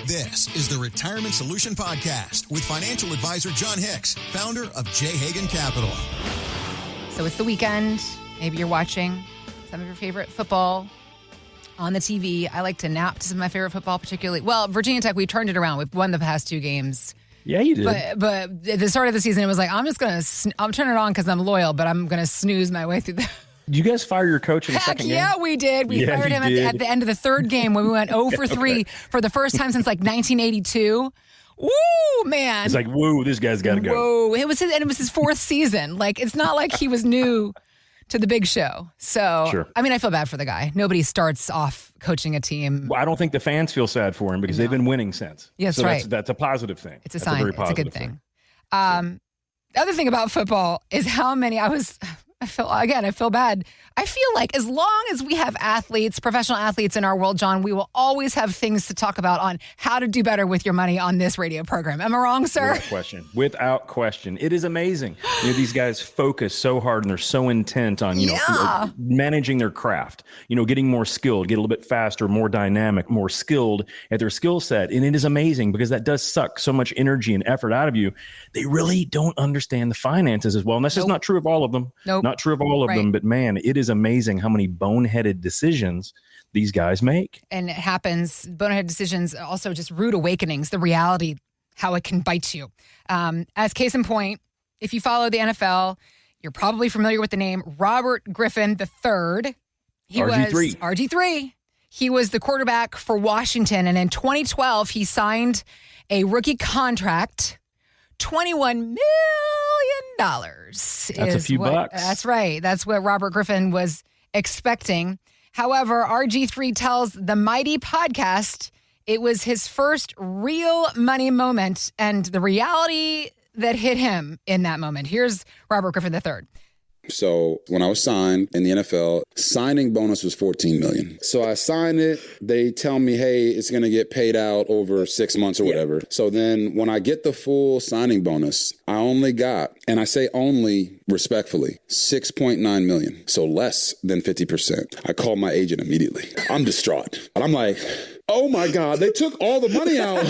This is the Retirement Solution Podcast with financial advisor Jon Hicks, founder of J. Hagan Capital. So it's the weekend. Maybe you're watching some of your favorite football on the TV. I like to nap to some of my favorite football, particularly. Well, Virginia Tech, we turned it around. We've won the past two games. Yeah, you did. But at the start of the season, it was like, I'm turning it on because I'm loyal, but I'm going to snooze my way through the... Did you guys fire your coach in the second game? Yeah, we did. We fired him at the end of the third game when we went 0 for 3 for the first time since like 1982. Woo, man. It's like, whoa, this guy's got to go. Whoa. It was his fourth season. Like, it's not like he was new to the big show. So, sure. I mean, I feel bad for the guy. Nobody starts off coaching a team. Well, I don't think the fans feel sad for him because they've been winning since. Yes, so right. That's a positive thing. It's a that's sign. A very it's positive a good thing. The other thing about football is how many I feel bad. I feel like as long as we have athletes, professional athletes in our world, John, we will always have things to talk about on how to do better with your money on this radio program. Am I wrong, sir? Without question. It is amazing. These guys focus so hard and they're so intent on, managing their craft, getting more skilled, get a little bit faster, more dynamic, more skilled at their skill set. And it is amazing because that does suck so much energy and effort out of you. They really don't understand the finances as well. And that's just not true of all of them. Not true of all of them, but man, it is amazing how many boneheaded decisions these guys make. And it happens, boneheaded decisions, also just rude awakenings, the reality, how it can bite you. As case in point, if you follow the NFL, you're probably familiar with the name Robert Griffin III. RG3. RG3. He was the quarterback for Washington, and in 2012, he signed a rookie contract, $21 million. That's a few bucks. That's right. That's what Robert Griffin was expecting. However, RG3 tells the Mighty podcast it was his first real money moment and the reality that hit him in that moment. Here's Robert Griffin III. So when I was signed in the NFL, signing bonus was $14 million. So I signed it. They tell me, hey, it's going to get paid out over 6 months or whatever. So then when I get the full signing bonus, I only got, and I say only respectfully, $6.9 million. So less than 50%. I called my agent immediately. I'm distraught. And I'm like, oh my God, they took all the money out.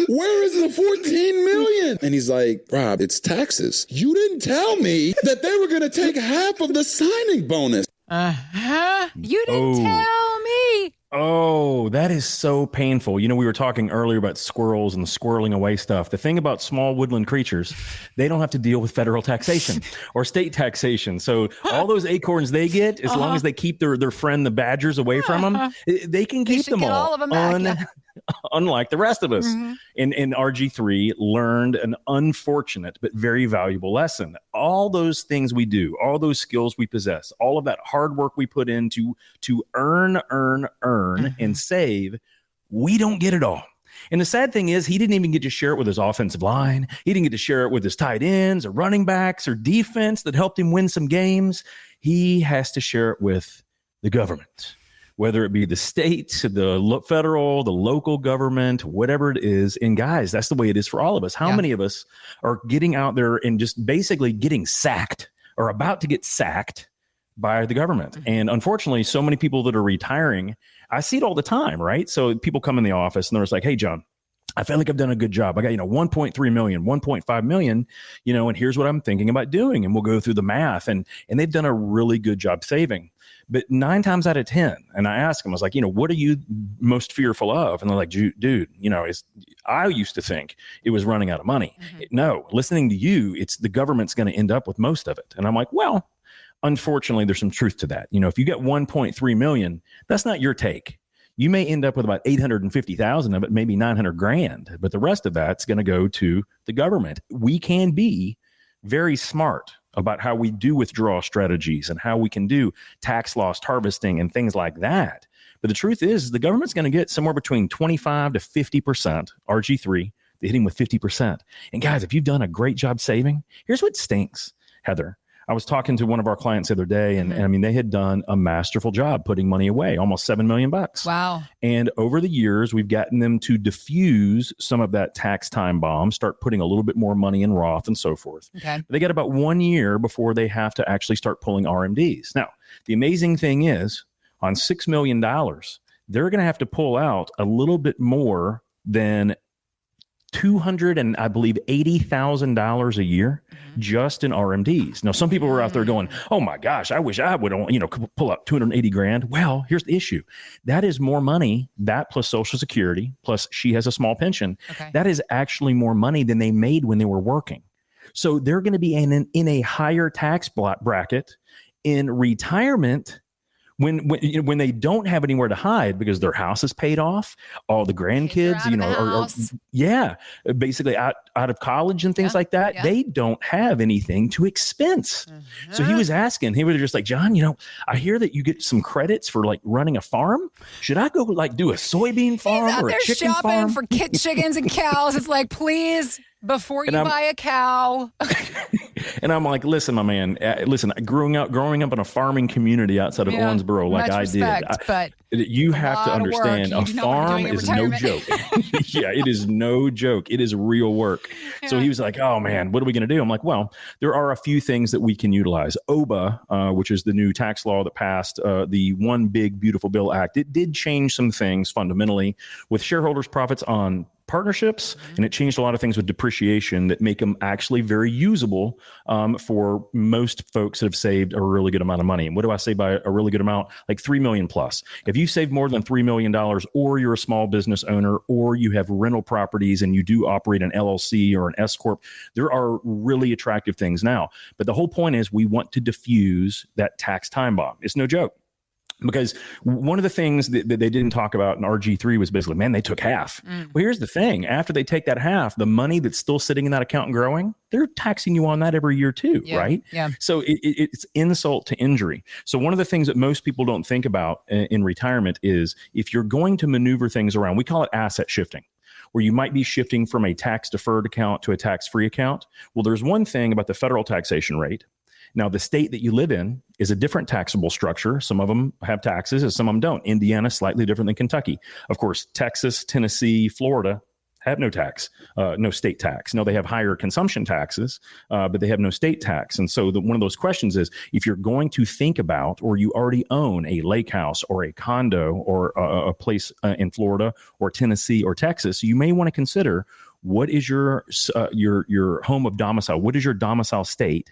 Where is the $14 million? And he's like, Rob, it's taxes. You didn't tell me that they were going to take half of the signing bonus. You didn't tell me. Oh, that is so painful. We were talking earlier about squirrels and squirreling away stuff. The thing about small woodland creatures, they don't have to deal with federal taxation or state taxation. So all those acorns they get, as long as they keep their friend, the badgers, away from them, they can keep them all. Of them back, unlike the rest of us. Mm-hmm. And RG3 learned an unfortunate but very valuable lesson. All those things we do, all those skills we possess, all of that hard work we put into to earn, and save, we don't get it all. And the sad thing is he didn't even get to share it with his offensive line. He didn't get to share it with his tight ends or running backs or defense that helped him win some games. He has to share it with the government, whether it be the state, the federal, the local government, whatever it is. And guys, that's the way it is for all of us. How many of us are getting out there and just basically getting sacked or about to get sacked by the government? And unfortunately, so many people that are retiring, I see it all the time, right? So people come in the office and they're just like, hey, John, I feel like I've done a good job. I got, 1.3 million, 1.5 million, and here's what I'm thinking about doing. And we'll go through the math and they've done a really good job saving. But 9 times out of 10, and I asked them, I was like, what are you most fearful of? And they're like, dude, I used to think it was running out of money. Mm-hmm. No, listening to you, it's the government's going to end up with most of it. And I'm like, well, unfortunately, there's some truth to that. If you get 1.3 million, that's not your take. You may end up with about 850,000 of it, maybe 900 grand, but the rest of that's going to go to the government. We can be very smart about how we do withdrawal strategies and how we can do tax loss harvesting and things like that. But the truth is the government's going to get somewhere between 25 to 50%. RG3, they hit him with 50%. And guys, if you've done a great job saving, here's what stinks, Heather. I was talking to one of our clients the other day, and I mean, they had done a masterful job putting money away, almost $7 million. Wow. And over the years, we've gotten them to diffuse some of that tax time bomb, start putting a little bit more money in Roth and so forth. Okay. But they got about 1 year before they have to actually start pulling RMDs. Now, the amazing thing is, on $6 million, they're going to have to pull out a little bit more than $200 and I believe $80,000 a year just in RMDs. Now, some people were out there going, "Oh my gosh, I wish I would, pull up 280 grand." Well, here's the issue: that is more money. That plus Social Security, plus she has a small pension. Okay. That is actually more money than they made when they were working. So they're going to be in a higher tax bracket in retirement. When they don't have anywhere to hide because their house is paid off, all the grandkids, are basically out of college and things like that. Yeah. They don't have anything to expense. Mm-hmm. So he was just like, "John, I hear that you get some credits for like running a farm. Should I go like do a soybean farm He's out or there a chicken shopping farm for chickens and cows?" It's like, please, before you buy a cow. And I'm like, "Listen, my man, growing up in a farming community outside of Owensboro, like I did, but you have to understand a farm is no joke." Yeah, it is no joke. It is real work. Yeah. So he was like, "Oh man, what are we going to do?" I'm like, "Well, there are a few things that we can utilize. OBA, which is the new tax law that passed the One Big Beautiful Bill Act. It did change some things fundamentally with shareholders' profits on partnerships, and it changed a lot of things with depreciation that make them actually very usable for most folks that have saved a really good amount of money. And what do I say by a really good amount? Like $3 million plus. If you save more than $3 million, or you're a small business owner, or you have rental properties and you do operate an LLC or an S corp, there are really attractive things now. But the whole point is we want to diffuse that tax time bomb. It's no joke. Because one of the things that they didn't talk about in RG3 was basically, man, they took half. Well, here's the thing. After they take that half, the money that's still sitting in that account and growing, they're taxing you on that every year too, right? Yeah. So it's insult to injury. So one of the things that most people don't think about in retirement is if you're going to maneuver things around, we call it asset shifting, where you might be shifting from a tax-deferred account to a tax-free account. Well, there's one thing about the federal taxation rate. Now, the state that you live in is a different taxable structure. Some of them have taxes and some of them don't. Indiana, slightly different than Kentucky. Of course, Texas, Tennessee, Florida have no tax, no state tax. No, they have higher consumption taxes, but they have no state tax. And so one of those questions is, if you're going to think about, or you already own a lake house or a condo or a place in Florida or Tennessee or Texas, you may want to consider, what is your home of domicile? What is your domicile state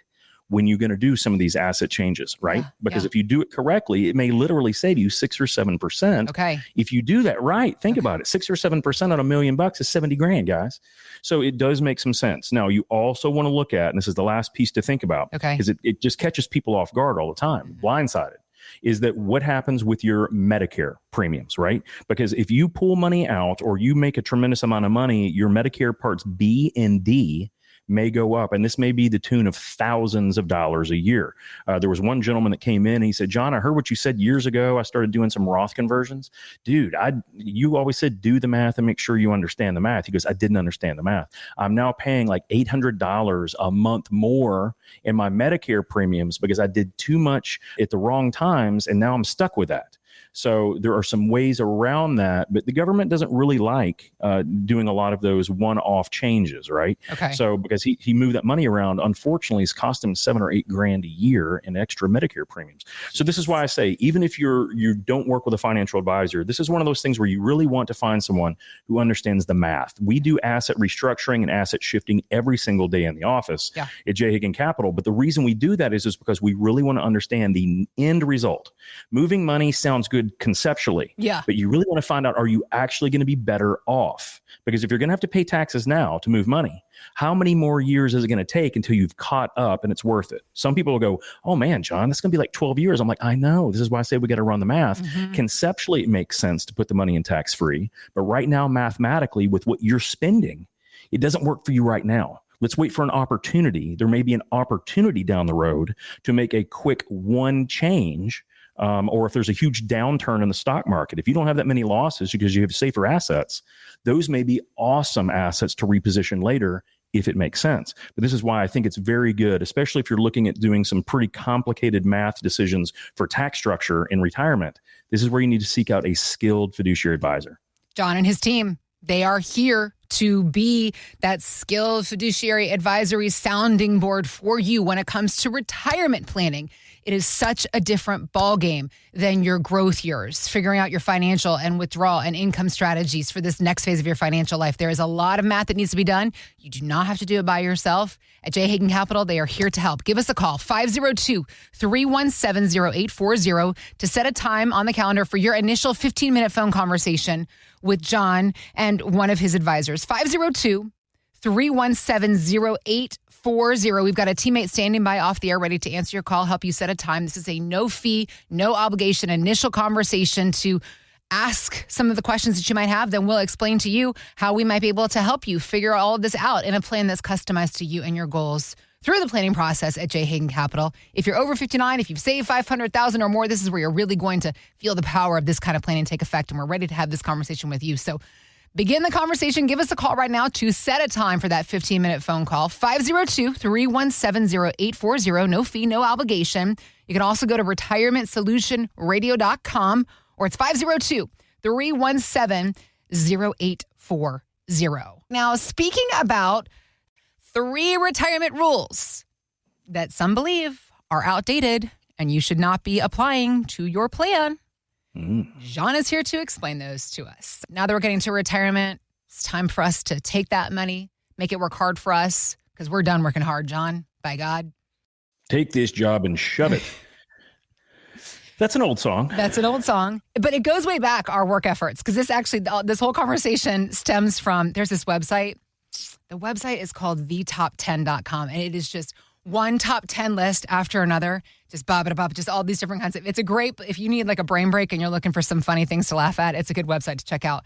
when you're going to do some of these asset changes, right? Because if you do it correctly, it may literally save you 6 or 7%. Okay. If you do that right, think about it. 6 or 7% on $1 million is 70 grand, guys. So it does make some sense. Now, you also want to look at, and this is the last piece to think about, because it just catches people off guard all the time, blindsided, is that what happens with your Medicare premiums, right? Because if you pull money out or you make a tremendous amount of money, your Medicare parts B and D may go up, and this may be the tune of thousands of dollars a year. There was one gentleman that came in and he said, "John, I heard what you said years ago. I started doing some Roth conversions. Dude, you always said do the math and make sure you understand the math." He goes, "I didn't understand the math. I'm now paying like $800 a month more in my Medicare premiums because I did too much at the wrong times, and now I'm stuck with that." So there are some ways around that, but the government doesn't really like doing a lot of those one-off changes, right? Okay. So because he moved that money around, unfortunately, it's cost him $7 or $8 grand a year in extra Medicare premiums. So this is why I say, even if you don't work with a financial advisor, this is one of those things where you really want to find someone who understands the math. We do asset restructuring and asset shifting every single day in the office at J. Higgin Capital. But the reason we do that is because we really want to understand the end result. Moving money sounds good conceptually, but you really want to find out, are you actually going to be better off? Because if you're going to have to pay taxes now to move money, how many more years is it going to take until you've caught up and it's worth it? Some people will go, "Oh man, John, that's going to be like 12 years. I'm like, I know. This is why I say we got to run the math. Conceptually, it makes sense to put the money in tax free, but right now, mathematically, with what you're spending, it doesn't work for you right now. Let's wait for an opportunity. There may be an opportunity down the road to make a quick one change. Or if there's a huge downturn in the stock market, if you don't have that many losses because you have safer assets, those may be awesome assets to reposition later if it makes sense. But this is why I think it's very good, especially if you're looking at doing some pretty complicated math decisions for tax structure in retirement. This is where you need to seek out a skilled fiduciary advisor. John and his team, they are here to be that skilled fiduciary advisory sounding board for you when it comes to retirement planning. It is such a different ballgame than your growth years, figuring out your financial and withdrawal and income strategies for this next phase of your financial life. There is a lot of math that needs to be done. You do not have to do it by yourself. At J. Hagan Capital, they are here to help. Give us a call, 502-317-0840, to set a time on the calendar for your initial 15-minute phone conversation with Jon and one of his advisors. 502-317-0840. We've got a teammate standing by off the air ready to answer your call, help you set a time. This is a no fee, no obligation initial conversation to ask some of the questions that you might have. Then we'll explain to you how we might be able to help you figure all of this out in a plan that's customized to you and your goals through the planning process at J. Hagan Capital. If you're over 59, if you've saved $500,000 or more, this is where you're really going to feel the power of this kind of planning take effect. And we're ready to have this conversation with you. So begin the conversation. Give us a call right now to set a time for that 15-minute phone call. 502-317-0840. No fee, no obligation. You can also go to retirementsolutionradio.com, or it's 502-317-0840. Now, speaking about 3 retirement rules that some believe are outdated and you should not be applying to your plan, Jon is here to explain those to us. Now that we're getting to retirement, it's time for us to take that money, make it work hard for us, because we're done working hard, Jon, by God. Take this job and shove it. That's an old song. That's an old song. But it goes way back, our work efforts, because this whole conversation stems from, there's this website. The website is called thetop10.com, and it is just one top 10 list after another, just just all these different kinds of, it's a great, if you need like a brain break and you're looking for some funny things to laugh at, it's a good website to check out.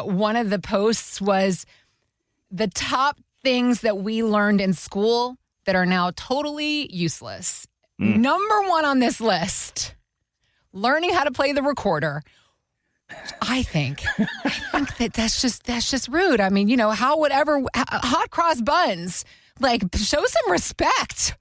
One of the posts was the top things that we learned in school that are now totally useless. Number 1 on this list, learning how to play the recorder. I think that's just rude. I mean, hot cross buns, like, show some respect.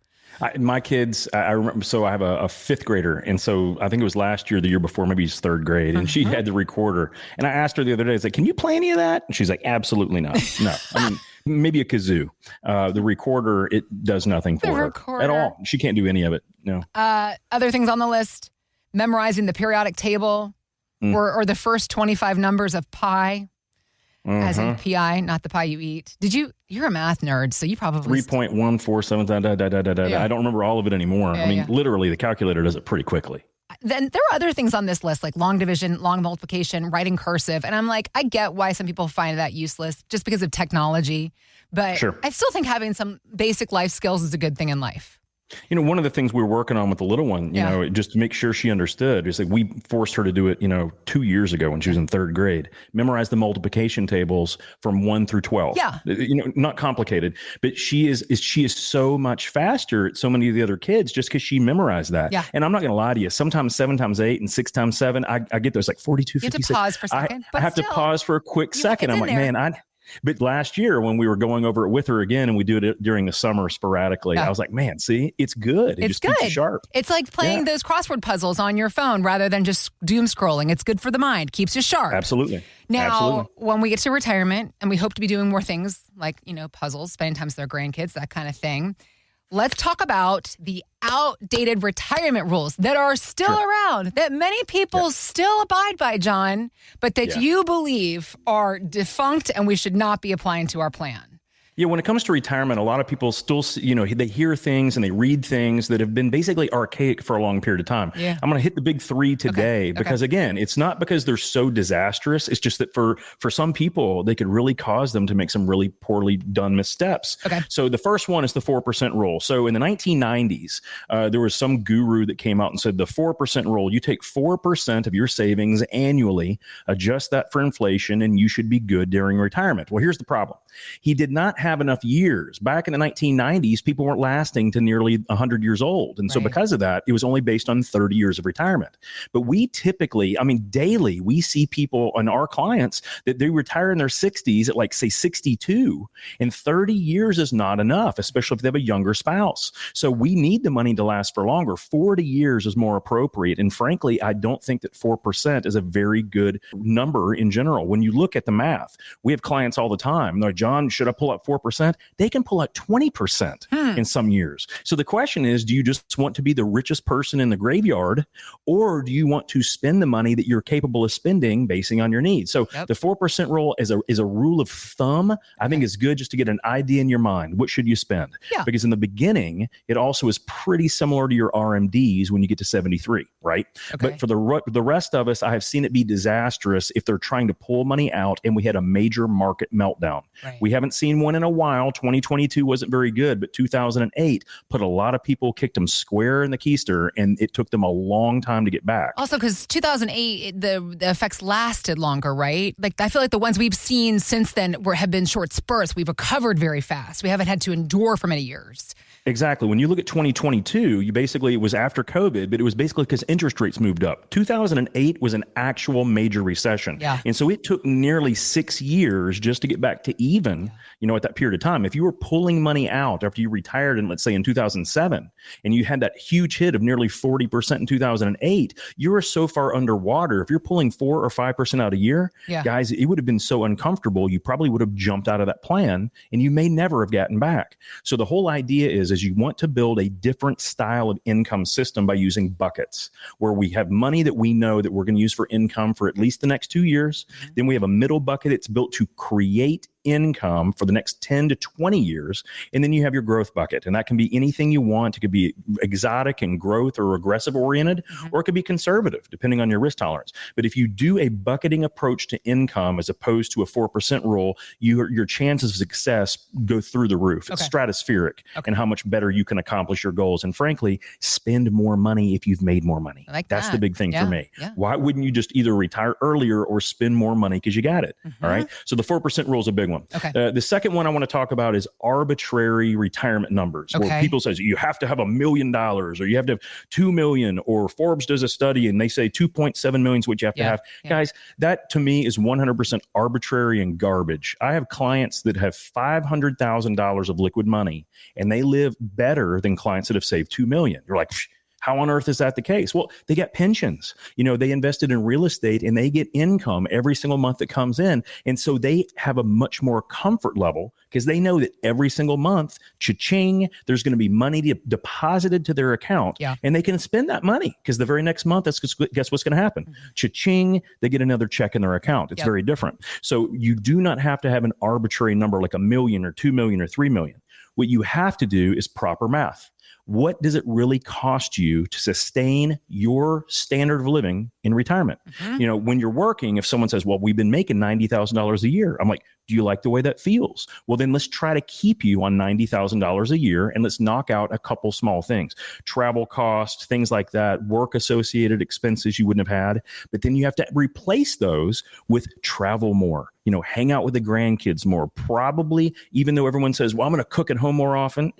My kids, I remember, so I have a 5th grader. And so I think it was last year, the year before, maybe it's 3rd grade. And she had the recorder. And I asked her the other day, I was like, can you play any of that? And she's like, absolutely not. No. I mean, maybe a kazoo. The recorder, it does nothing for her at all. She can't do any of it. No. Other things on the list, memorizing the periodic table or the first 25 numbers of pi. As in PI, not the pie you eat. You're a math nerd, so you probably 3.147 I don't remember all of it anymore. Literally the calculator does it pretty quickly. Then there are other things on this list, like long division, long multiplication, writing cursive. And I'm like, I get why some people find that useless just because of technology. But sure. I still think having some basic life skills is a good thing in life. One of the things we were working on with the little one, just to make sure she understood, is like we forced her to do it, 2 years ago when she was in 3rd grade, memorize the multiplication tables from 1 through 12. Yeah. Not complicated, but she is so much faster at so many of the other kids just because she memorized that. Yeah. And I'm not going to lie to you. Sometimes 7 times 8 and 6 times 7, I get those like 42, 56. You have to pause for a second. I have to pause for a quick second. I'm like, man, But last year when we were going over it with her again, and we do it during the summer sporadically, I was like, man, see, it's good. It just keeps you sharp. It's like playing those crossword puzzles on your phone rather than just doom scrolling. It's good for the mind, keeps you sharp. Absolutely. Now, when we get to retirement, and we hope to be doing more things like, puzzles, spending time with their grandkids, that kind of thing. Let's talk about the outdated retirement rules that are still around, that many people still abide by, Jon, but that you believe are defunct and we should not be applying to our plan. Yeah, when it comes to retirement, a lot of people still, they hear things and they read things that have been basically archaic for a long period of time. Yeah. I'm going to hit the big 3 today because, again, it's not because they're so disastrous. It's just that for some people, they could really cause them to make some really poorly done missteps. Okay. So the first one is the 4% rule. So in the 1990s, there was some guru that came out and said the 4% rule, you take 4% of your savings annually, adjust that for inflation, and you should be good during retirement. Well, here's the problem. He did not have have enough years. Back in the 1990s, people weren't lasting to nearly 100 years old. And so because of that, it was only based on 30 years of retirement. But we typically, daily, we see people and our clients that they retire in their 60s at like, say, 62. And 30 years is not enough, especially if they have a younger spouse. So we need the money to last for longer. 40 years is more appropriate. And frankly, I don't think that 4% is a very good number in general. When you look at the math, we have clients all the time. They're like, John, should I pull out 4%? They can pull out 20% in some years. So the question is, do you just want to be the richest person in the graveyard, or do you want to spend the money that you're capable of spending basing on your needs? So the 4% rule is a rule of thumb. I think is good just to get an idea in your mind. What should you spend? Because in the beginning, it also is pretty similar to your RMDs when you get to 73, right? But for the rest of us, I have seen it be disastrous if they're trying to pull money out and we had a major market meltdown. We haven't seen one in a while. 2022 wasn't very good, but 2008 put a lot of people, kicked them square in the keister, and it took them a long time to get back. Also, because 2008, the effects lasted longer, right? Like, I feel like the ones we've seen since then have been short spurts. We've recovered very fast. We haven't had to endure for many years. Exactly. When you look at 2022, it was after COVID, but it was basically because interest rates moved up. 2008 was an actual major recession. And so it took nearly 6 years just to get back to even, at that period of time. If you were pulling money out after you retired in, let's say, in 2007, and you had that huge hit of nearly 40% in 2008, you were so far underwater. If you're pulling 4 or 5% out a year, guys, it would have been so uncomfortable. You probably would have jumped out of that plan and you may never have gotten back. So the whole idea is you want to build a different style of income system by using buckets, where we have money that we know that we're going to use for income for at least the next 2 years. Then we have a middle bucket that's built to create income for the next 10 to 20 years. And then you have your growth bucket. And that can be anything you want. It could be exotic and growth or aggressive oriented, or it could be conservative, depending on your risk tolerance. But if you do a bucketing approach to income as opposed to a 4% rule, your chances of success go through the roof. It's stratospheric and how much better you can accomplish your goals. And frankly, spend more money if you've made more money. That's the big thing for me. Why wouldn't you just either retire earlier or spend more money because you got it? All right. So the 4% rule is a big one. The second one I want to talk about is arbitrary retirement numbers, where people say you have to have $1 million or you have to have 2 million, or Forbes does a study and they say 2.7 million is what you have to have. Guys, that to me is 100% arbitrary and garbage. I have clients that have $500,000 of liquid money and they live better than clients that have saved 2 million. You're like, how on earth is that the case? Well, they get pensions. They invested in real estate and they get income every single month that comes in. And so they have a much more comfort level because they know that every single month, cha-ching, there's going to be money deposited to their account. And they can spend that money because the very next month, guess what's going to happen? Cha-ching, they get another check in their account. It's very different. So you do not have to have an arbitrary number like 1 million or 2 million or 3 million. What you have to do is proper math. What does it really cost you to sustain your standard of living in retirement? When you're working, if someone says, well, we've been making $90,000 a year, I'm like, do you like the way that feels? Well, then let's try to keep you on $90,000 a year and let's knock out a couple small things, travel costs, things like that, work associated expenses you wouldn't have had. But then you have to replace those with travel more, hang out with the grandkids more. Probably, even though everyone says, well, I'm going to cook at home more often.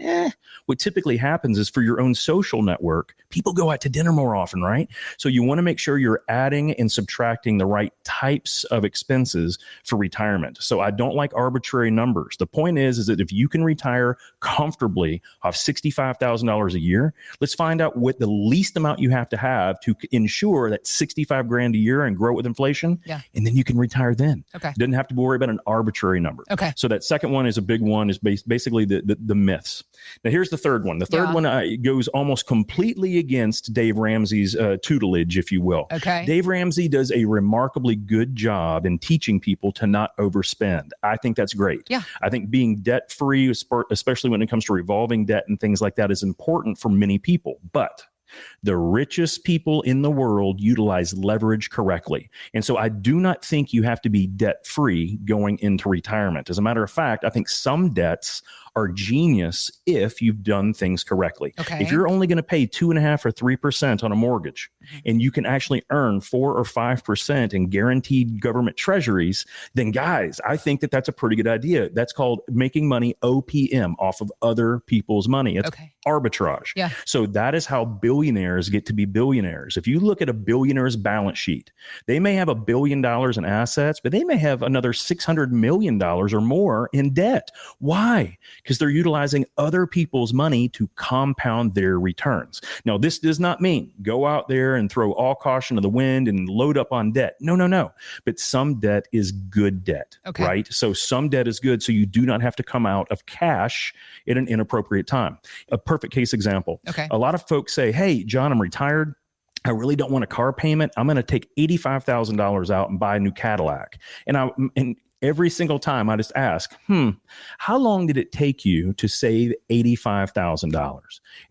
What typically happens is for your own social network, people go out to dinner more often, right? So you want to make sure you're adding and subtracting the right types of expenses for retirement. So I don't like arbitrary numbers. The point is that if you can retire comfortably off $65,000 a year, let's find out what the least amount you have to ensure that 65 grand a year and grow with inflation. And then you can retire then. Doesn't have to worry about an arbitrary number. So that second one is a big one, is basically the myths. Now here's the third one. The third one goes almost completely against Dave Ramsey's tutelage, if you will. Dave Ramsey does a remarkably good job in teaching people to not overspend. I think that's great. I think being debt-free, especially when it comes to revolving debt and things like that, is important for many people. But the richest people in the world utilize leverage correctly. And so I do not think you have to be debt-free going into retirement. As a matter of fact, I think some debts are genius if you've done things correctly. Okay. If you're only going to pay 2.5% or 3% on a mortgage, and you can actually earn 4 or 5% in guaranteed government treasuries, then guys, I think that that's a pretty good idea. That's called making money OPM, off of other people's money. It's arbitrage. Yeah. So that is how billionaires get to be billionaires. If you look at a billionaire's balance sheet, they may have $1 billion in assets, but they may have another $600 million or more in debt. Why? Because they're utilizing other people's money to compound their returns. Now, this does not mean go out there and throw all caution to the wind and load up on debt. No. But some debt is good debt, right? So some debt is good, so you do not have to come out of cash at an inappropriate time. A perfect case example. A lot of folks say, hey, John, I'm retired. I really don't want a car payment. I'm going to take $85,000 out and buy a new Cadillac. And every single time I just ask, how long did it take you to save $85,000?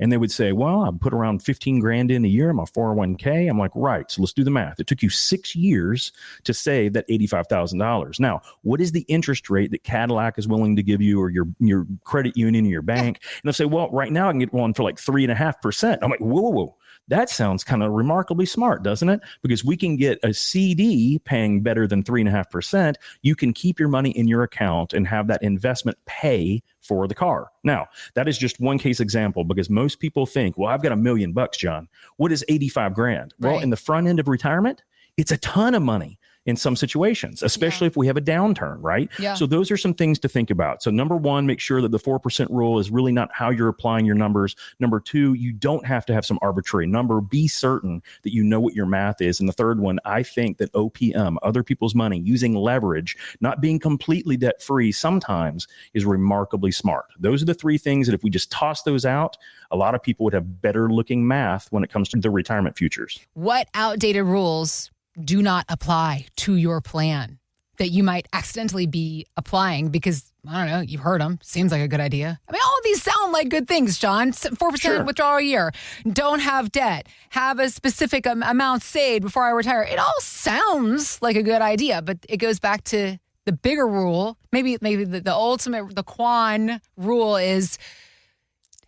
And they would say, well, I put around 15 grand in a year in my 401k. I'm like, right. So let's do the math. It took you 6 years to save that $85,000. Now, what is the interest rate that Cadillac is willing to give you, or your credit union or your bank? And they'll say, well, right now I can get one for like 3.5%. I'm like, whoa. That sounds kind of remarkably smart, doesn't it? Because we can get a CD paying better than 3.5%. You can keep your money in your account and have that investment pay for the car. Now, that is just one case example, because most people think, well, I've got $1 million, John. What is 85 grand? Well, in the front end of retirement, it's a ton of money in some situations, especially if we have a downturn, right? So those are some things to think about. So number one, make sure that the 4% rule is really not how you're applying your numbers. Number two, you don't have to have some arbitrary number. Be certain that you know what your math is. And the third one, I think that OPM, other people's money, using leverage, not being completely debt free sometimes, is remarkably smart. Those are the three things that if we just toss those out, a lot of people would have better looking math when it comes to their retirement futures. What outdated rules do not apply to your plan that you might accidentally be applying because, I don't know, you've heard them. Seems like a good idea. I mean, all of these sound like good things, John. 4% withdrawal a year. Don't have debt. Have a specific amount saved before I retire. It all sounds like a good idea, but it goes back to the bigger rule. Maybe the ultimate, the Quan rule is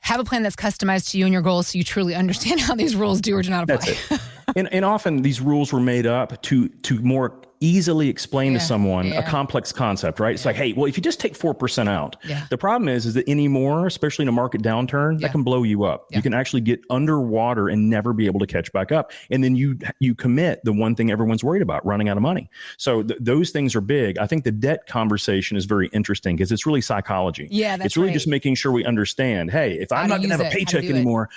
have a plan that's customized to you and your goals so you truly understand how these rules do or do not apply. That's it. And often these rules were made up to more easily explain to someone a complex concept, right? It's like, hey, well, if you just take 4% out, the problem is that anymore, especially in a market downturn, that can blow you up. You can actually get underwater and never be able to catch back up. And then you commit the one thing everyone's worried about, running out of money. So those things are big. I think the debt conversation is very interesting because it's really psychology. It's really just making sure we understand, hey, if I'm not going to have a paycheck anymore,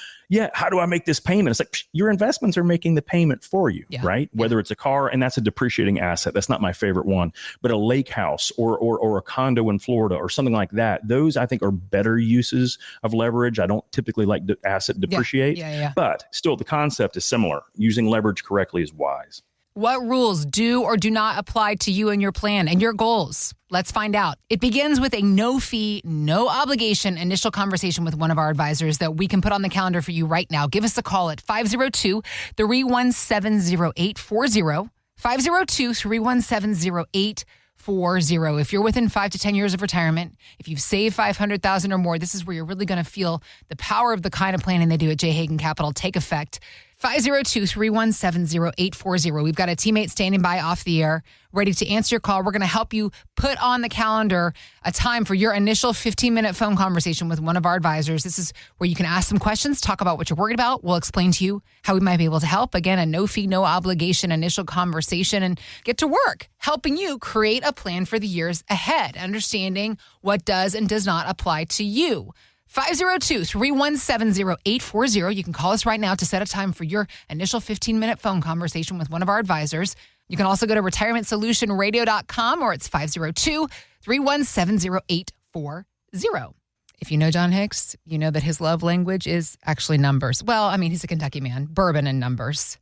how do I make this payment? It's like your investments are making the payment for you, right? Whether it's a car, and that's a depreciating asset. That's not my favorite one, but a lake house or a condo in Florida or something like that. Those I think are better uses of leverage. I don't typically like asset depreciate, but still the concept is similar. Using leverage correctly is wise. What rules do or do not apply to you and your plan and your goals? Let's find out. It begins with a no-fee, no-obligation initial conversation with one of our advisors that we can put on the calendar for you right now. Give us a call at 502-317-0840. 502-317-0840. If you're within 5 to 10 years of retirement, if you've saved $500,000 or more, this is where you're really going to feel the power of the kind of planning they do at J. Hagan Capital take effect. 502-317-0840. We've got a teammate standing by off the air, ready to answer your call. We're going to help you put on the calendar a time for your initial 15-minute phone conversation with one of our advisors. This is where you can ask some questions, talk about what you're worried about. We'll explain to you how we might be able to help. Again, a no-fee, no-obligation initial conversation, and get to work helping you create a plan for the years ahead, understanding what does and does not apply to you. 502-317-0840. You can call us right now to set a time for your initial 15-minute phone conversation with one of our advisors. You can also go to retirementsolutionradio.com, or it's 502-317-0840. If you know Jon Hicks, you know that his love language is actually numbers. Well, I mean, he's a Kentucky man. Bourbon and numbers.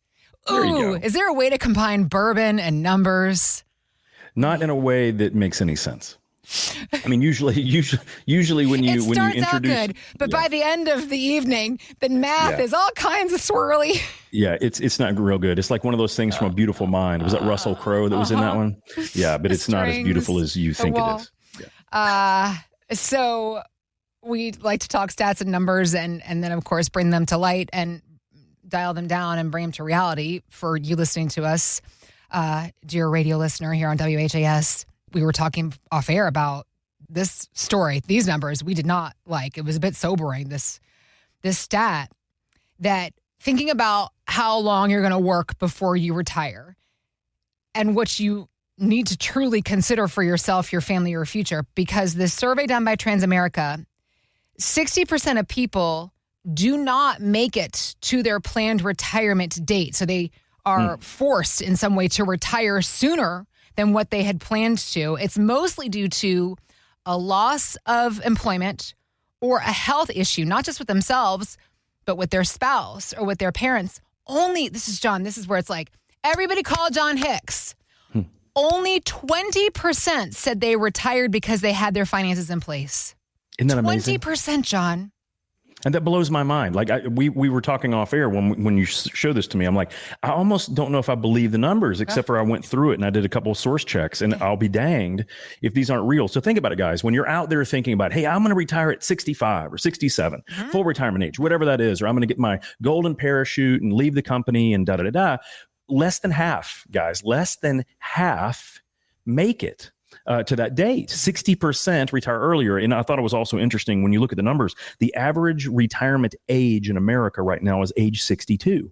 Ooh, is there a way to combine bourbon and numbers? Not in a way that makes any sense. I mean, usually when you introduce, out good, but by the end of the evening, the math is all kinds of swirly. Yeah, it's not real good. It's like one of those things from A Beautiful Mind. Was that Russell Crowe that was in that one? Yeah, but it's not as beautiful as you think it is. So we like to talk stats and numbers and then, of course, bring them to light and dial them down and bring them to reality for you listening to us, dear radio listener here on WHAS. We were talking off air about this story, these numbers we did not like. It was a bit sobering, this stat that thinking about how long you're going to work before you retire and what you need to truly consider for yourself, your family, your future, because this survey done by Transamerica, 60% of people do not make it to their planned retirement date. So they are forced in some way to retire sooner than what they had planned to. It's mostly due to a loss of employment or a health issue, not just with themselves, but with their spouse or with their parents. Only, this is John, this is where it's like, everybody call Jon Hicks. Only 20% said they retired because they had their finances in place. Isn't that amazing? 20%, John. And that blows my mind. Like we were talking off air when you showed this to me. I'm like, I almost don't know if I believe the numbers, except for I went through it and I did a couple of source checks, and I'll be danged if these aren't real. So think about it, guys. When you're out there thinking about, hey, I'm going to retire at 65 or 67, full retirement age, whatever that is, or I'm going to get my golden parachute and leave the company and da-da-da-da. Less than half, guys, less than half make it to that date. 60% retire earlier. And I thought it was also interesting when you look at the numbers, the average retirement age in America right now is age 62.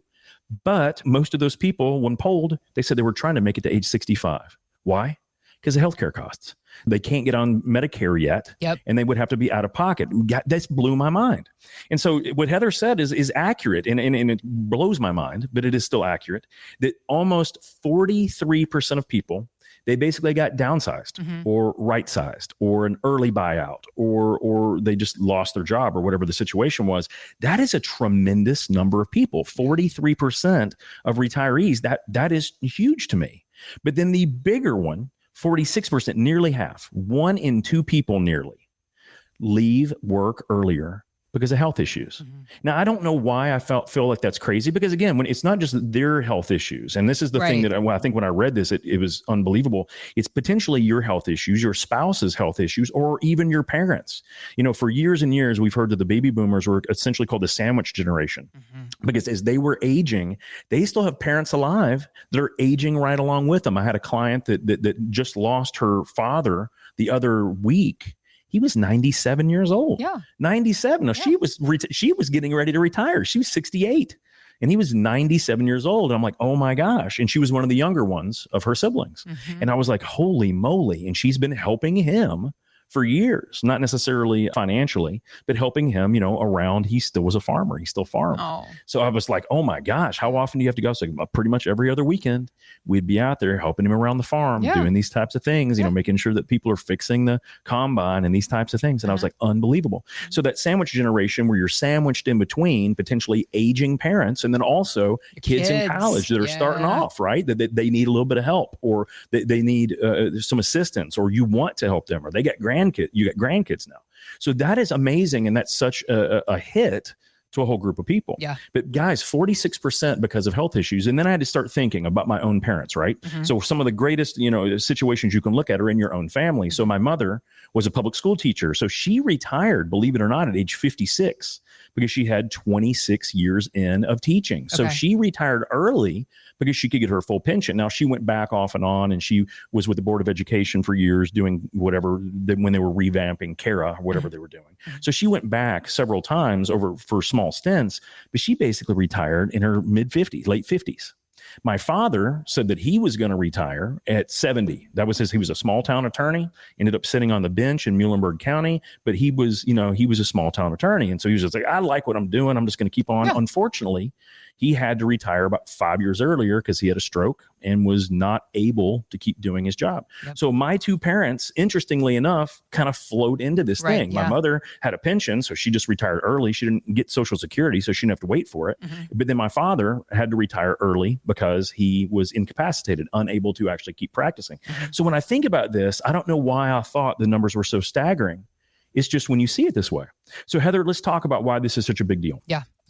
But most of those people, when polled, they said they were trying to make it to age 65. Why? Because of healthcare costs. They can't get on Medicare yet, and they would have to be out of pocket. That blew my mind. And so what Heather said is accurate, and it blows my mind, but it is still accurate, that almost 43% of people, they basically got downsized or right-sized or an early buyout or they just lost their job or whatever the situation was. That is a tremendous number of people. 43% of retirees, that is huge to me. But then the bigger one, 46%, nearly half, 1 in 2 people nearly leave work earlier because of health issues. Now, I don't know why I feel like that's crazy, because again, when it's not just their health issues, and this is the thing that I think when I read this, it was unbelievable. It's potentially your health issues, your spouse's health issues, or even your parents. You know, for years and years, we've heard that the baby boomers were essentially called the sandwich generation, because as they were aging, they still have parents alive that are aging right along with them. I had a client that just lost her father the other week. He was 97 years old. 97. Now, she was getting ready to retire. She was 68 and he was 97 years old. And I'm like, oh my gosh. And she was one of the younger ones of her siblings. And I was like, holy moly. And she's been helping him for years, not necessarily financially, but helping him, around. He still was a farmer. He still farmed. So I was like, oh my gosh, how often do you have to go? So pretty much every other weekend, we'd be out there helping him around the farm, doing these types of things, making sure that people are fixing the combine and these types of things. And I was like, unbelievable. So that sandwich generation where you're sandwiched in between potentially aging parents and then also kids in college that are starting off, right? That they need a little bit of help, or they need some assistance, or you want to help them, or they got you got grandkids now. So that is amazing. And that's such a hit to a whole group of people. But guys, 46% because of health issues. And then I had to start thinking about my own parents, right? So some of the greatest, situations you can look at are in your own family. So my mother was a public school teacher. So she retired, believe it or not, at age 56 because she had 26 years in of teaching. So she retired early because she could get her full pension. Now, she went back off and on, and she was with the Board of Education for years doing whatever, when they were revamping CARA, or whatever they were doing. So she went back several times for small stints, but she basically retired in her mid-50s, late 50s. My father said that he was going to retire at 70. That was he was a small town attorney, ended up sitting on the bench in Muhlenberg County, but he was a small town attorney. And so he was just like, I like what I'm doing. I'm just going to keep on. Unfortunately, he had to retire about 5 years earlier because he had a stroke and was not able to keep doing his job. So my two parents, interestingly enough, kind of flowed into this thing. My mother had a pension, so she just retired early. She didn't get Social Security, so she didn't have to wait for it. But then my father had to retire early because he was incapacitated, unable to actually keep practicing. So when I think about this, I don't know why I thought the numbers were so staggering. It's just when you see it this way. So Heather, let's talk about why this is such a big deal.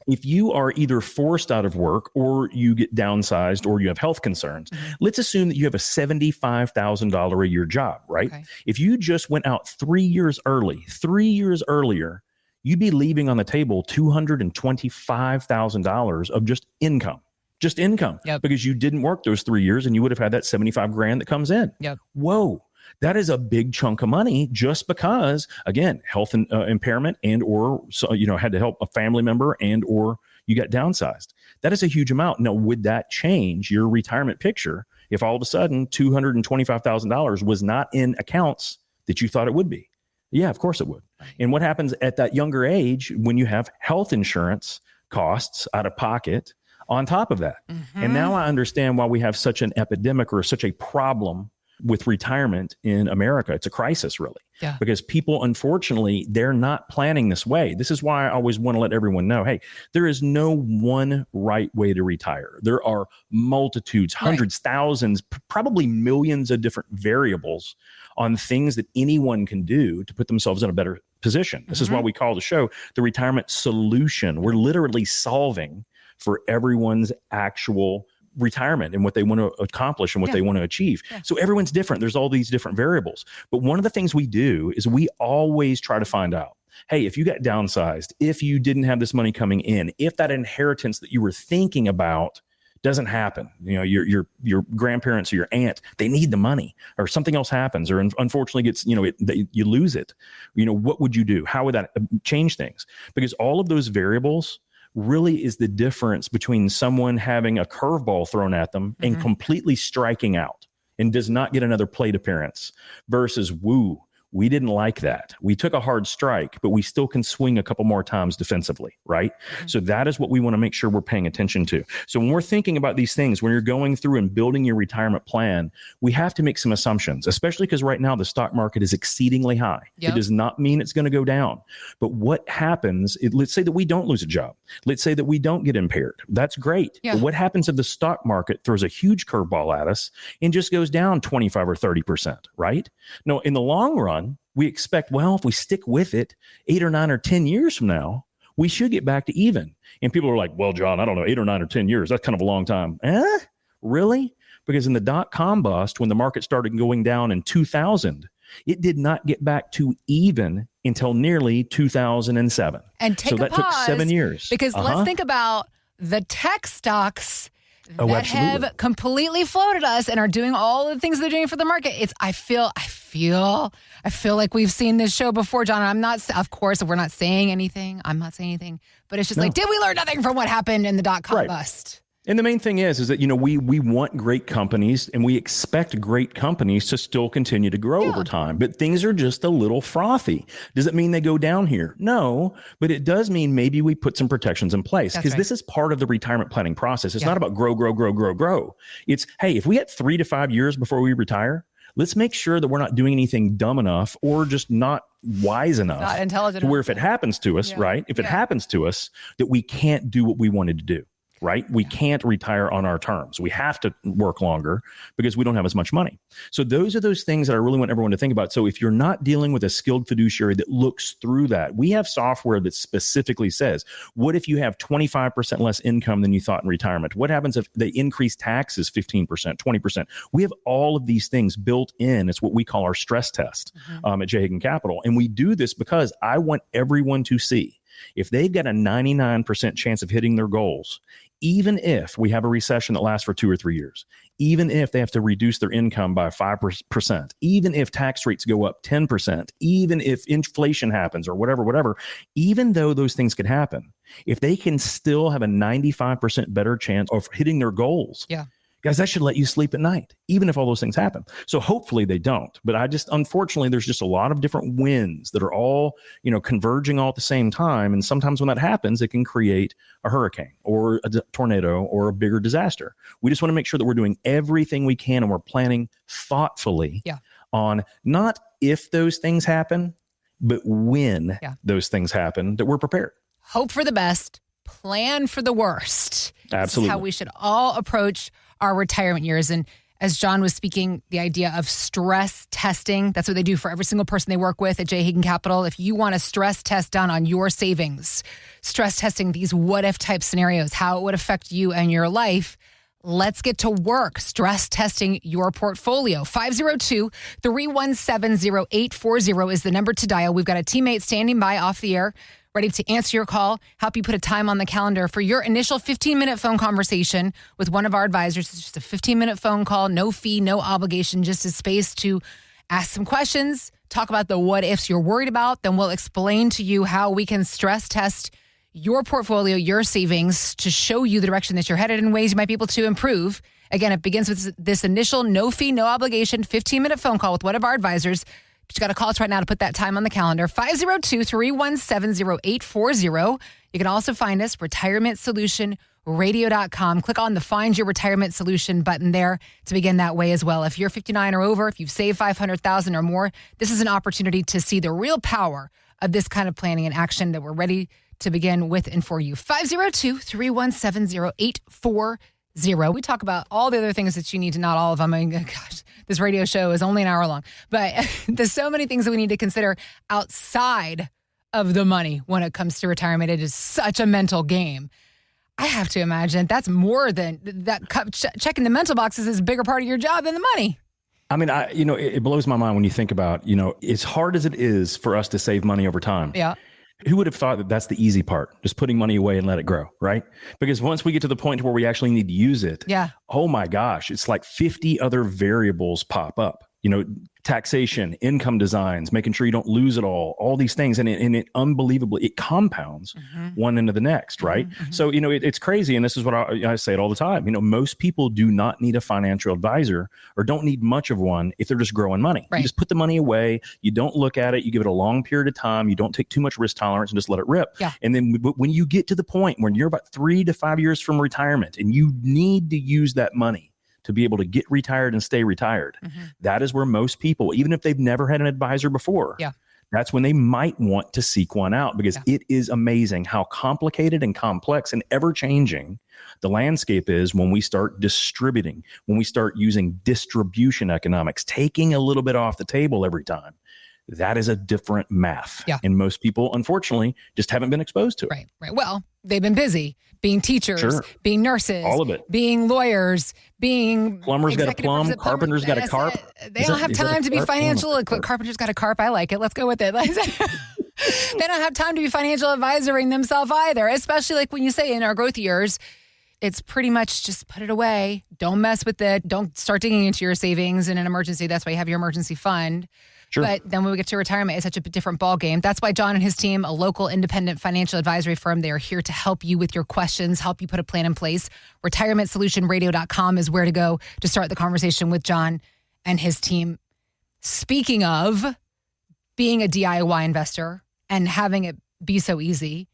If you are either forced out of work or you get downsized or you have health concerns, let's assume that you have a $75,000 a year job, right? If you just went out 3 years earlier, you'd be leaving on the table $225,000 of just income. Because you didn't work those 3 years and you would have had that 75 grand that comes in. Yep. Whoa. That is a big chunk of money just because, again, health and impairment and or, had to help a family member and or you got downsized. That is a huge amount. Now, would that change your retirement picture if all of a sudden $225,000 was not in accounts that you thought it would be? Yeah, of course it would. And what happens at that younger age when you have health insurance costs out of pocket on top of that? And now I understand why we have such an epidemic or such a problem with retirement in America. It's a crisis, really, because people, unfortunately, they're not planning this way. This is why I always want to let everyone know, hey, there is no one right way to retire. There are multitudes, hundreds, thousands, probably millions of different variables on things that anyone can do to put themselves in a better position. This is why we call the show the Retirement Solution. We're literally solving for everyone's actual retirement and what they want to accomplish and what they want to achieve. So everyone's different. There's all these different variables. But one of the things we do is we always try to find out, hey, if you got downsized, if you didn't have this money coming in, if that inheritance that you were thinking about doesn't happen, your grandparents or your aunt, they need the money, or something else happens, or unfortunately gets, you lose it. What would you do? How would that change things? Because all of those variables really is the difference between someone having a curveball thrown at them and completely striking out and does not get another plate appearance versus, we didn't like that. We took a hard strike, but we still can swing a couple more times defensively, right? So that is what we want to make sure we're paying attention to. So when we're thinking about these things, when you're going through and building your retirement plan, we have to make some assumptions, especially because right now the stock market is exceedingly high. It does not mean it's going to go down. But what happens, let's say that we don't lose a job. Let's say that we don't get impaired. That's great. But what happens if the stock market throws a huge curveball at us and just goes down 25 or 30%, right? No, in the long run, we expect, if we stick with it 8 or 9 or 10 years from now, we should get back to even. And people are like, well, John, I don't know, 8 or 9 or 10 years. That's kind of a long time. Really? Because in the dot-com bust, when the market started going down in 2000, it did not get back to even until nearly 2007. And take that took 7 years. Because let's think about the tech stocks that have completely floated us and are doing all the things they're doing for the market. I feel like we've seen this show before, John. I'm not, of course, we're not saying anything. I'm not saying anything, but it's just like, did we learn nothing from what happened in the dot-com bust? And the main thing is that, we want great companies and we expect great companies to still continue to grow over time, but things are just a little frothy. Does it mean they go down here? No, but it does mean maybe we put some protections in place because this is part of the retirement planning process. It's not about grow. It's, hey, if we had 3 to 5 years before we retire, let's make sure that we're not doing anything dumb enough or just not wise enough, not intelligent to where if it happens to us, right? If it happens to us, that we can't do what we wanted to do. Right? We can't retire on our terms. We have to work longer because we don't have as much money. So those are those things that I really want everyone to think about. So if you're not dealing with a skilled fiduciary that looks through that, we have software that specifically says, what if you have 25% less income than you thought in retirement? What happens if they increase taxes 15%, 20%? We have all of these things built in. It's what we call our stress test at J. Hagan Capital. And we do this because I want everyone to see if they've got a 99% chance of hitting their goals, even if we have a recession that lasts for 2 or 3 years, even if they have to reduce their income by 5%, even if tax rates go up 10%, even if inflation happens or whatever, even though those things could happen, if they can still have a 95% better chance of hitting their goals, guys, that should let you sleep at night, even if all those things happen. So hopefully they don't. But unfortunately, there's just a lot of different winds that are all, converging all at the same time. And sometimes when that happens, it can create a hurricane or a tornado or a bigger disaster. We just want to make sure that we're doing everything we can and we're planning thoughtfully on not if those things happen, but when those things happen, that we're prepared. Hope for the best, plan for the worst. Absolutely. This is how we should all approach our retirement years. And as John was speaking, the idea of stress testing, that's what they do for every single person they work with at J. Hagan Capital. If you want a stress test done on your savings, stress testing these what-if type scenarios, how it would affect you and your life, Let's get to work stress testing your portfolio. 502-317-0840 is the number to dial. We've got a teammate standing by off the air, ready to answer your call, help you put a time on the calendar for your initial 15-minute phone conversation with one of our advisors. It's just a 15-minute phone call, no fee, no obligation, just a space to ask some questions, talk about the what ifs you're worried about. Then we'll explain to you how we can stress test your portfolio, your savings, to show you the direction that you're headed and ways you might be able to improve. Again, it begins with this initial no fee, no obligation 15-minute phone call with one of our advisors. But you got to call us right now to put that time on the calendar. 502-317-0840. You can also find us, retirementsolutionradio.com. Click on the Find Your Retirement Solution button there to begin that way as well. If you're 59 or over, if you've saved $500,000 or more, this is an opportunity to see the real power of this kind of planning and action that we're ready to begin with and for you. 502-317-0840. We talk about all the other things that you need to, not all of them. I mean, gosh, this radio show is only an hour long. But there's so many things that we need to consider outside of the money when it comes to retirement. It is such a mental game. I have to imagine that's more than that. Checking the mental boxes is a bigger part of your job than the money. I mean, it blows my mind when you think about, as hard as it is for us to save money over time. Yeah. Who would have thought that that's the easy part, just putting money away and let it grow, right? Because once we get to the point where we actually need to use it, oh my gosh, it's like 50 other variables pop up. Taxation, income designs, making sure you don't lose it all these things. And it unbelievably, it compounds one into the next, right? So, it's crazy. And this is what I say it all the time. Most people do not need a financial advisor or don't need much of one if they're just growing money. Right. You just put the money away. You don't look at it. You give it a long period of time. You don't take too much risk tolerance and just let it rip. Yeah. And then when you get to the point when you're about 3 to 5 years from retirement and you need to use that money to be able to get retired and stay retired. That is where most people, even if they've never had an advisor before, that's when they might want to seek one out, because it is amazing how complicated and complex and ever-changing the landscape is when we start distributing, when we start using distribution economics, taking a little bit off the table every time. That is a different math. Yeah. And most people, unfortunately, just haven't been exposed to it. Right. Well, they've been busy being teachers, being nurses, all of it, being lawyers, being plumbers got a plumb, carpenters got a carp. They don't have time to be financial. Carpenters got a carp. I like it. Let's go with it. They don't have time to be financial advisoring themselves either, especially like when you say in our growth years. It's pretty much just put it away. Don't mess with it. Don't start digging into your savings in an emergency. That's why you have your emergency fund. Sure. But then when we get to retirement, it's such a different ballgame. That's why Jon and his team, a local independent financial advisory firm, they are here to help you with your questions, help you put a plan in place. RetirementSolutionRadio.com is where to go to start the conversation with Jon and his team. Speaking of being a DIY investor and having it be so easy,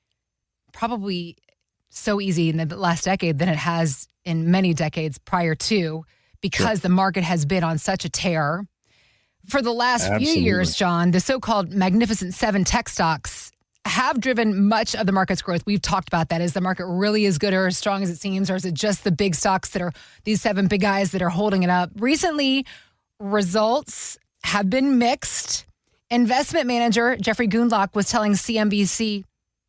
probably so easy in the last decade than it has in many decades prior to, because the market has been on such a tear. For the last few years, Jon, the so-called Magnificent Seven tech stocks have driven much of the market's growth. We've talked about that. Is the market really as good or as strong as it seems, or is it just the big stocks that are these 7 big guys that are holding it up? Recently, results have been mixed. Investment manager Jeffrey Gundlach was telling CNBC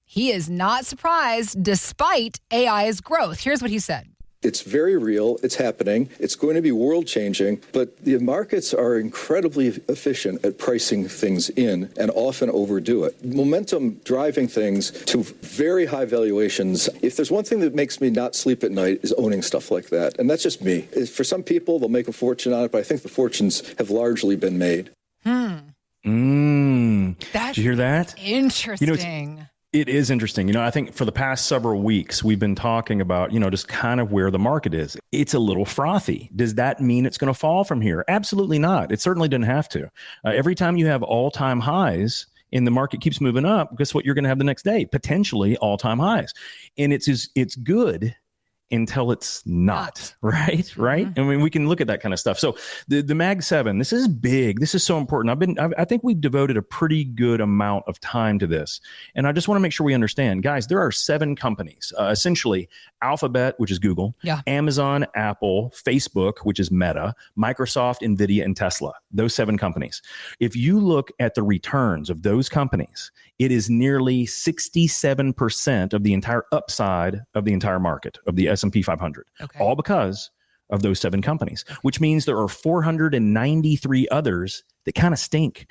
he is not surprised despite AI's growth. Here's what he said. It's very real. It's happening. It's going to be world-changing. But the markets are incredibly efficient at pricing things in and often overdo it. Momentum driving things to very high valuations. If there's one thing that makes me not sleep at night is owning stuff like that. And that's just me. For some people, they'll make a fortune on it, but I think the fortunes have largely been made. That's Did you hear that? Interesting. It is interesting. I think for the past several weeks, we've been talking about, just kind of where the market is. It's a little frothy. Does that mean it's going to fall from here? Absolutely not. It certainly didn't have to. Every time you have all-time highs and the market keeps moving up, guess what you're going to have the next day? Potentially all-time highs. And it's good until it's not. Right? Mm-hmm. I mean, we can look at that kind of stuff. So the Mag 7, this is big. This is so important. I think we've devoted a pretty good amount of time to this. And I just want to make sure we understand, guys, there are 7 companies, essentially Alphabet, which is Google, Amazon, Apple, Facebook, which is Meta, Microsoft, NVIDIA, and Tesla, those 7 companies. If you look at the returns of those companies, it is nearly 67% of the entire upside of the entire market, of the S&P 500, Okay. all because of those 7 companies, which means there are 493 others that kind of stink,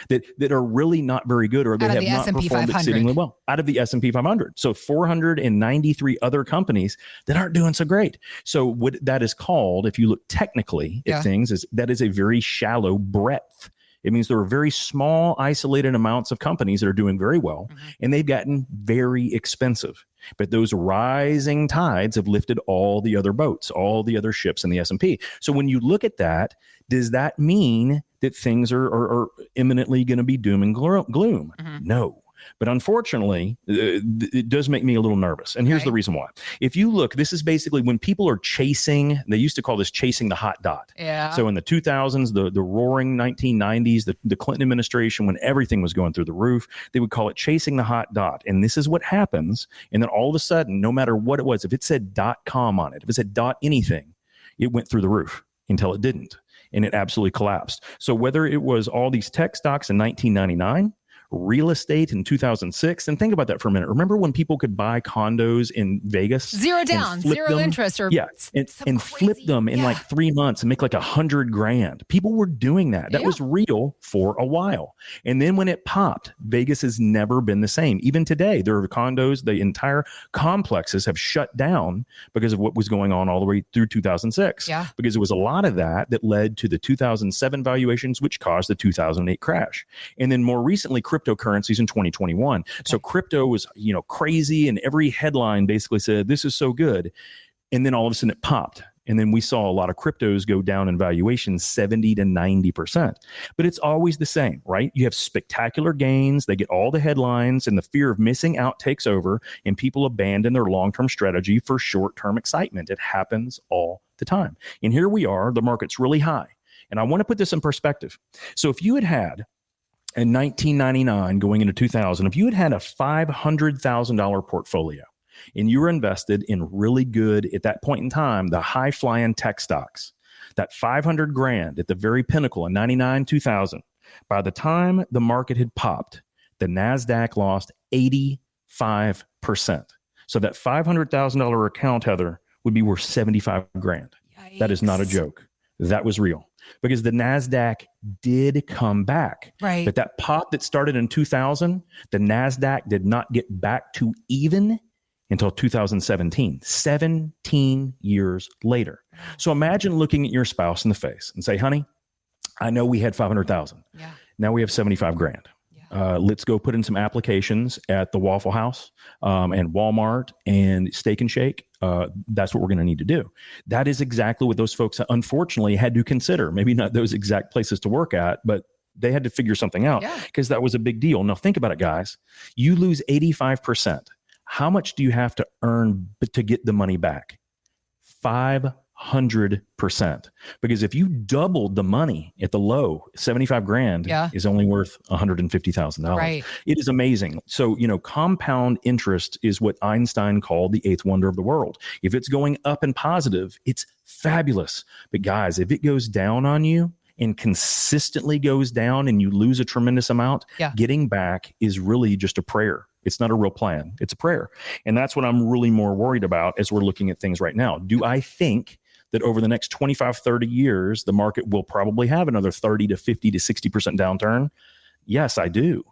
that are really not very good, or they have not S&P performed 500. exceedingly well out of the S&P 500. So 493 other companies that aren't doing so great. So what that is called, if you look technically at things, is that is a very shallow breadth. It means there are very small, isolated amounts of companies that are doing very well, and they've gotten very expensive. But those rising tides have lifted all the other boats, all the other ships in the S&P. So when you look at that, does that mean that things are imminently going to be doom and gloom? No. But unfortunately, it does make me a little nervous. And here's the reason why. If you look, this is basically when people are chasing, they used to call this chasing the hot dot. Yeah. So in the 2000s, the roaring 1990s, the Clinton administration, when everything was going through the roof, they would call it chasing the hot dot. And this is what happens. And then all of a sudden, no matter what it was, if it said .com on it, if it said .anything, it went through the roof until it didn't. And it absolutely collapsed. So whether it was all these tech stocks in 1999, real estate in 2006. And think about that for a minute. Remember when people could buy condos in Vegas? Zero down, zero interest, or and flip them in like 3 months and make like $100,000. People were doing that. That was real for a while. And then when it popped, Vegas has never been the same. Even today, there are condos, the entire complexes have shut down because of what was going on all the way through 2006. Yeah. Because it was a lot of that led to the 2007 valuations, which caused the 2008 crash. And then more recently, cryptocurrencies in 2021. So crypto was, crazy, and every headline basically said, this is so good. And then all of a sudden it popped. And then we saw a lot of cryptos go down in valuation 70 to 90%. But it's always the same, right? You have spectacular gains. They get all the headlines, and the fear of missing out takes over, and people abandon their long-term strategy for short-term excitement. It happens all the time. And here we are, the market's really high. And I want to put this in perspective. So if you had in 1999 going into 2000, if you had a $500,000 portfolio and you were invested in really good, at that point in time, the high flying tech stocks, that $500,000 at the very pinnacle in 99, 2000, by the time the market had popped, the NASDAQ lost 85%. So that $500,000 account, Heather, would be worth $75,000. That is not a joke. That was real. Because the NASDAQ did come back. Right. But that pop that started in 2000, the NASDAQ did not get back to even until 2017, 17 years later. So imagine looking at your spouse in the face and say, honey, I know we had 500,000. Yeah. Now we have 75,000. Let's go put in some applications at the Waffle House and Walmart and Steak and Shake. That's what we're going to need to do. That is exactly what those folks unfortunately had to consider. Maybe not those exact places to work at, but they had to figure something out because that was a big deal. Now think about it, guys. You lose 85%. How much do you have to earn to get the money back? 500%. Because if you doubled the money at the low, 75,000 is only worth $150,000. Right. It is amazing. So, compound interest is what Einstein called the eighth wonder of the world. If it's going up and positive, it's fabulous. But guys, if it goes down on you and consistently goes down and you lose a tremendous amount, getting back is really just a prayer. It's not a real plan. It's a prayer. And that's what I'm really more worried about as we're looking at things right now. Do I think that over the next 25, 30 years, the market will probably have another 30 to 50 to 60% downturn? Yes, I do.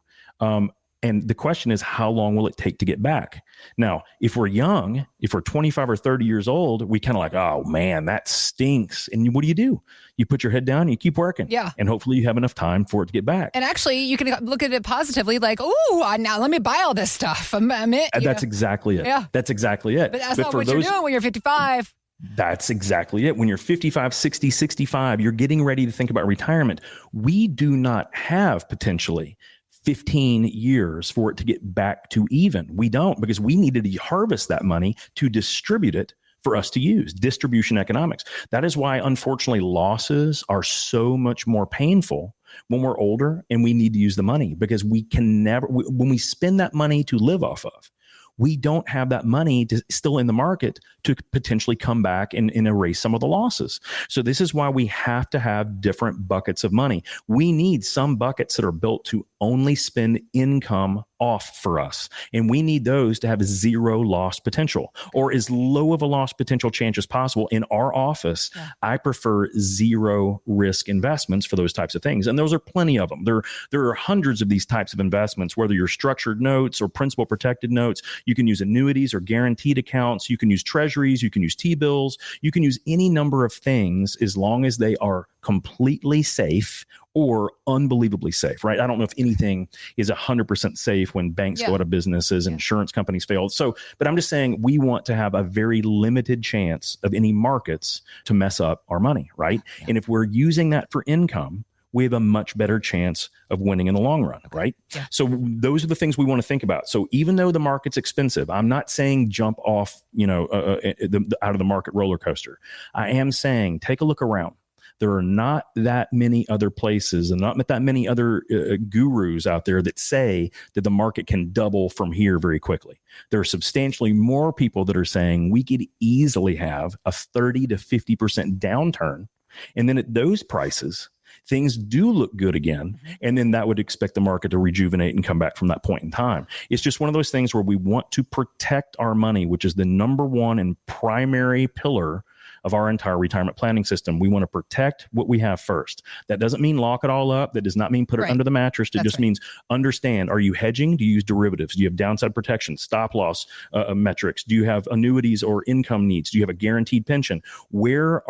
And the question is, how long will it take to get back? Now, if we're young, if we're 25 or 30 years old, we kind of like, oh man, that stinks. And what do? You put your head down and you keep working. Yeah. And hopefully you have enough time for it to get back. And actually, you can look at it positively, like, oh, now let me buy all this stuff. That's exactly it. Yeah. That's exactly it. But that's not what you're doing when you're 55. That's exactly it. When you're 55, 60, 65, you're getting ready to think about retirement. We do not have potentially 15 years for it to get back to even. We don't, because we needed to harvest that money to distribute it for us to use. Distribution economics. That is why, unfortunately, losses are so much more painful when we're older and we need to use the money, because we can never, when we spend that money to live off of, we don't have that money still in the market to potentially come back and erase some of the losses. So this is why we have to have different buckets of money. We need some buckets that are built to only spend income off for us. And we need those to have zero loss potential or as low of a loss potential chance as possible. In our office, I prefer zero risk investments for those types of things. And those are plenty of them. There are hundreds of these types of investments, whether you're structured notes or principal protected notes. You can use annuities or guaranteed accounts. You can use treasuries. You can use T-bills. You can use any number of things as long as they are completely safe or unbelievably safe, right? I don't know if anything is 100% safe when banks go out of businesses, insurance companies fail. So, but I'm just saying we want to have a very limited chance of any markets to mess up our money, right? And if we're using that for income, we have a much better chance of winning in the long run, right? So those are the things we want to think about. So even though the market's expensive, I'm not saying jump off, out of the market roller coaster. I am saying take a look around. There are not that many other places and not that many other gurus out there that say that the market can double from here very quickly. There are substantially more people that are saying we could easily have a 30 to 50% downturn. And then at those prices, things do look good again. And then that would expect the market to rejuvenate and come back from that point in time. It's just one of those things where we want to protect our money, which is the number one and primary pillar of our entire retirement planning system. We want to protect what we have first. That doesn't mean lock it all up. That does not mean put it under the mattress. It just means understand, are you hedging? Do you use derivatives? Do you have downside protection, stop loss metrics? Do you have annuities or income needs? Do you have a guaranteed pension? Where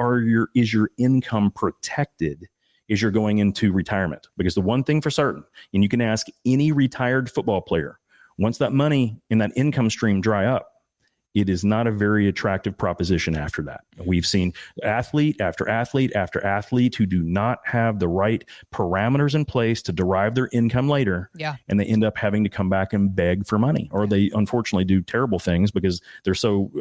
is your income protected as you're going into retirement? Because the one thing for certain, and you can ask any retired football player, once that money and that income stream dry up, it is not a very attractive proposition after that. We've seen athlete after athlete after athlete who do not have the right parameters in place to derive their income later. And they end up having to come back and beg for money, or they unfortunately do terrible things because they're so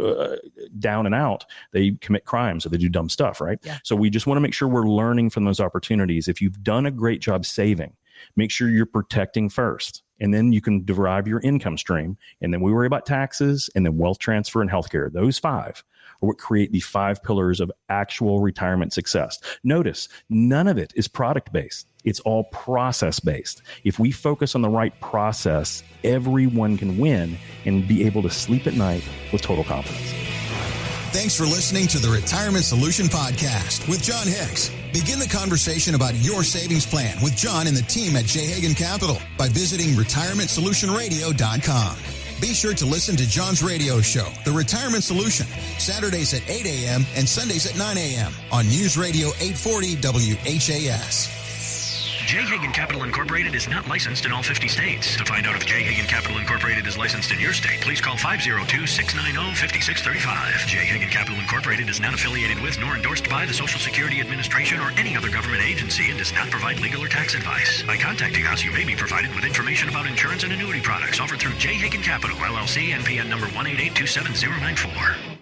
down and out. They commit crimes or they do dumb stuff, right? So we just want to make sure we're learning from those opportunities. If you've done a great job saving, make sure you're protecting first. And then you can derive your income stream. And then we worry about taxes and then wealth transfer and healthcare. Those five are what create the 5 pillars of actual retirement success. Notice, none of it is product-based. It's all process-based. If we focus on the right process, everyone can win and be able to sleep at night with total confidence. Thanks for listening to the Retirement Solution Podcast with Jon Hicks. Begin the conversation about your savings plan with Jon and the team at J. Hagan Capital by visiting retirementsolutionradio.com. Be sure to listen to Jon's radio show, The Retirement Solution, Saturdays at 8 a.m. and Sundays at 9 a.m. on News Radio 840 WHAS. J. Hagan Capital Incorporated is not licensed in all 50 states. To find out if J. Hagan Capital Incorporated is licensed in your state, please call 502-690-5635. J. Hagan Capital Incorporated is not affiliated with nor endorsed by the Social Security Administration or any other government agency and does not provide legal or tax advice. By contacting us, you may be provided with information about insurance and annuity products offered through J. Hagan Capital, LLC, NPN number 188279094.